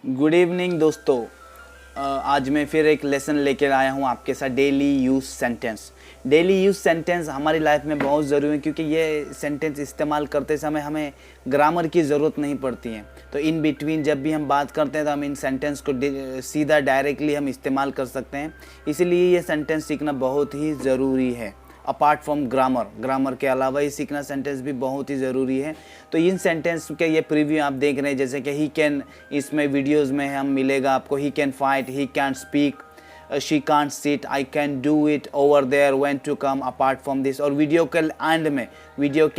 Good evening दोस्तों। आज मैं फिर एक लेसन लेकर आया हूँ आपके साथ। Daily use sentence. Daily use sentence हमारी लाइफ में बहुत ज़रूरी है, क्योंकि ये सेंटेंस इस्तेमाल करते समय हमें ग्रामर की ज़रूरत नहीं पड़ती है। तो इन बिटवीन जब भी हम बात करते हैं तो हम इन सेंटेंस को सीधा डायरेक्टली हम इस्तेमाल कर सकते हैं। इसीलिए ये सेंटेंस सीखना बहुत ही ज़रूरी है। अपार्ट फ्रॉम ग्रामर के अलावा ये सीखना सेंटेंस भी बहुत ही ज़रूरी है। तो इन सेंटेंस के ये प्रीव्यू आप देख रहे हैं, जैसे कि ही कैन, इसमें वीडियोस में हम मिलेगा आपको he can fight, he can speak, she can't sit, I can do it, over there, when to come, apart from this. और वीडियो के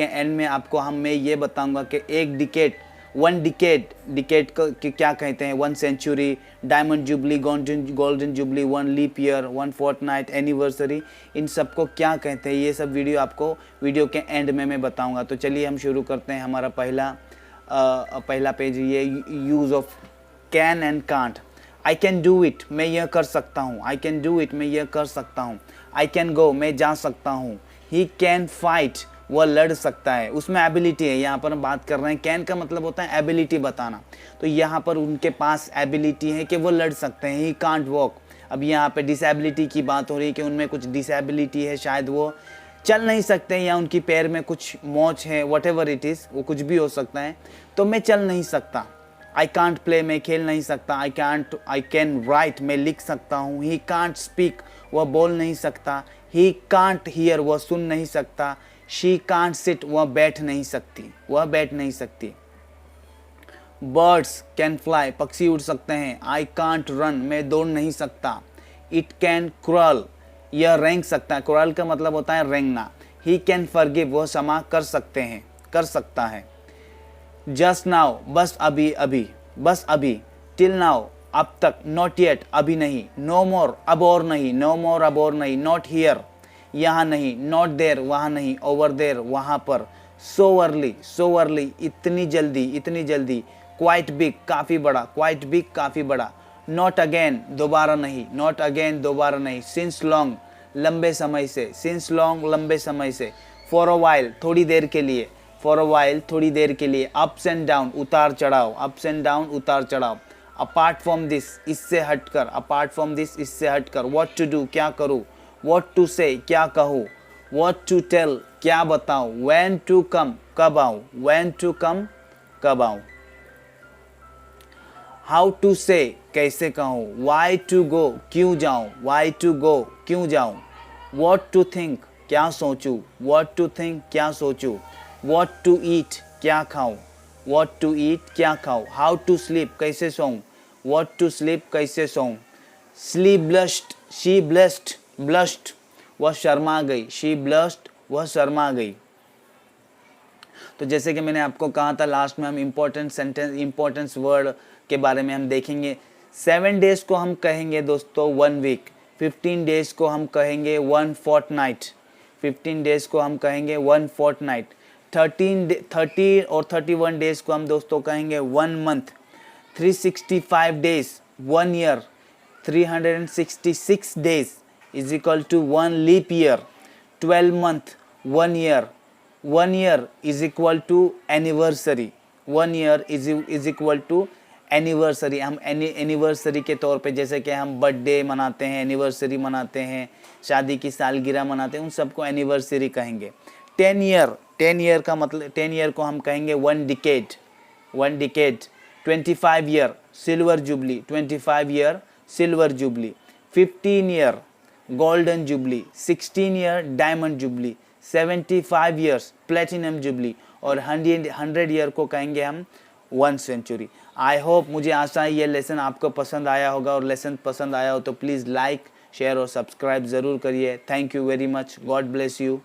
एंड में आपको मैं ये बताऊंगा कि एक डिकेड, वन डिकेड को क्या कहते हैं, 1 century, diamond jubilee, golden jubilee, 1 leap year, 1 fortnight anniversary, इन सब को क्या कहते हैं, ये सब वीडियो आपको वीडियो के एंड में मैं बताऊंगा। तो चलिए हम शुरू करते हैं। हमारा पहला पेज, ये use of can and can't. I can do it, मैं यह कर सकता हूँ। आई कैन डू इट, मैं यह कर सकता हूँ। आई कैन गो, मैं जा सकता हूँ। ही कैन फाइट, वह लड़ सकता है। उसमें एबिलिटी है, यहाँ पर हम बात कर रहे हैं। कैन का मतलब होता है एबिलिटी बताना। तो यहाँ पर उनके पास एबिलिटी है कि वो लड़ सकते हैं। ही कांट वॉक, अब यहाँ पे डिसेबिलिटी की बात हो रही है कि उनमें कुछ डिसेबिलिटी है, शायद वो चल नहीं सकते हैं या उनकी पैर में कुछ मोच है, वट एवर इट इज़, वो कुछ भी हो सकता है। तो मैं चल नहीं सकता। आई कांट प्ले, मैं खेल नहीं सकता। आई कैन राइट, मैं लिख सकता हूँ। ही कांट स्पीक, वह बोल नहीं सकता। ही कांट हियर, वह सुन नहीं सकता। शी कांट सिट, वह बैठ नहीं सकती। बर्ड्स कैन फ्लाई, पक्षी उड़ सकते हैं। आई कांट रन, मैं दौड़ नहीं सकता। इट कैन क्रॉल, यह रेंग सकता है। क्रॉल का मतलब होता है रेंगना। ही कैन फॉरगिव, वह क्षमा कर सकता है। जस्ट नाउ, बस अभी। टिल नाउ, अब तक। नॉट येट, अभी नहीं। नो मोर, अब और नहीं। नॉट हियर, यहाँ नहीं। नॉट देयर, वहाँ नहीं। ओवर देयर, वहाँ पर। सो अर्ली, इतनी जल्दी। क्वाइट बिग, काफ़ी बड़ा। नॉट अगेन, दोबारा नहीं। सिंस लॉन्ग, लंबे समय से। फॉर अ वाइल, थोड़ी देर के लिए। अप्स एंड डाउन, उतार चढ़ाव। अपार्ट फ्रॉम दिस, इससे हटकर। व्हाट टू डू, क्या करूँ। व्हाट टू से, क्या कहूँ। व्हाट टू टेल, क्या बताऊँ। व्हेन टू कम, कब आऊँ। हाउ टू से, कैसे कहूँ। वाई टू गो, क्यों जाऊँ। व्हाट टू थिंक, क्या सोचूं। व्हाट टू ईट, क्या खाऊं। हाउ टू स्लीप, कैसे सोऊं। व्हाट टू स्लीप, कैसे सोऊं। स्लीप ब्लश्ड, शी ब्लश्ड, वह शर्मा गई। तो जैसे कि मैंने आपको कहा था, लास्ट में हम इम्पोर्टेंस वर्ड के बारे में हम देखेंगे। 7 डेज को हम कहेंगे दोस्तों 1 वीक। 15 डेज को हम कहेंगे 1 फोर्टनाइट। 30 और 31 डेज को हम दोस्तों कहेंगे 1 month. 365 days 1 year. 366 days is equal to 1 leap year. 12 month 1 year. 1 year is equal to anniversary. हम एनिवर्सरी के तौर पे, जैसे कि हम बर्थडे मनाते हैं, एनिवर्सरी मनाते हैं, शादी की सालगिरह मनाते हैं, उन सबको एनिवर्सरी कहेंगे। 10 ईयर का मतलब, 10 ईयर को हम कहेंगे 1 decade. 25 year silver jubilee. 15 year golden jubilee. 16 year diamond jubilee. 75 years platinum jubilee. और 100 ईयर को कहेंगे हम 1 सेंचुरी। आई होप, मुझे आशा है ये लेसन आपको पसंद आया होगा, और लेसन पसंद आया हो तो प्लीज़ लाइक, शेयर और सब्सक्राइब ज़रूर करिए। Thank you very much. God bless you.